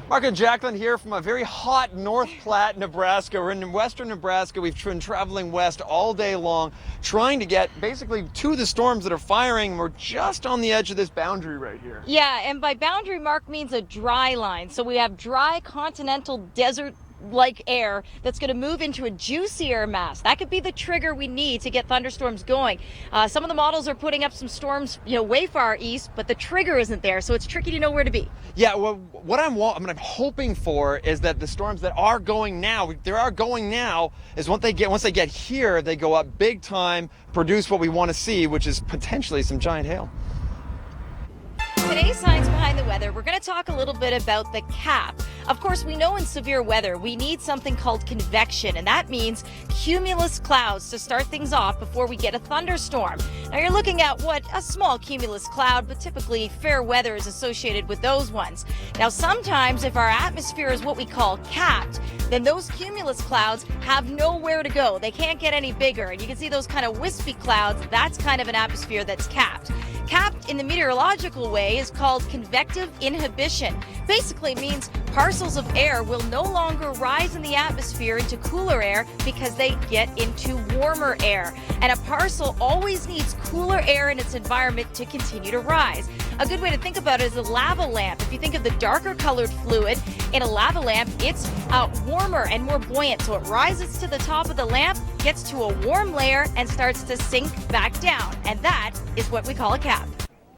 Mark and Jaclyn here from a very hot North Platte, Nebraska. We're in western Nebraska. We've been traveling west all day long, trying to get basically to the storms that are firing. We're just on the edge of this boundary right here. Yeah, and by boundary, Mark means a dry line. So we have dry continental desert like air that's going to move into a juicy air mass. That could be the trigger we need to get thunderstorms going. Some of the models are putting up some storms, way far east, but the trigger isn't there, so it's tricky to know where to be. Yeah, well, what I'm hoping for is that the storms that are going now, is once they get here, they go up big time, produce what we want to see, which is potentially some giant hail. Today's Science Behind the Weather, we're going to talk a little bit about the cap. Of course, we know in severe weather we need something called convection, and that means cumulus clouds to start things off before we get a thunderstorm. Now you're looking at a small cumulus cloud, but typically fair weather is associated with those ones. Now sometimes if our atmosphere is what we call capped, then those cumulus clouds have nowhere to go. They can't get any bigger, and you can see those kind of wispy clouds. That's kind of an atmosphere that's capped. Capped in the meteorological way is called convective inhibition. Basically means parcels of air will no longer rise in the atmosphere into cooler air because they get into warmer air. And a parcel always needs cooler air in its environment to continue to rise. A good way to think about it is a lava lamp. If you think of the darker colored fluid in a lava lamp, it's warmer and more buoyant. So it rises to the top of the lamp, gets to a warm layer, and starts to sink back down. And that is what we call a cap.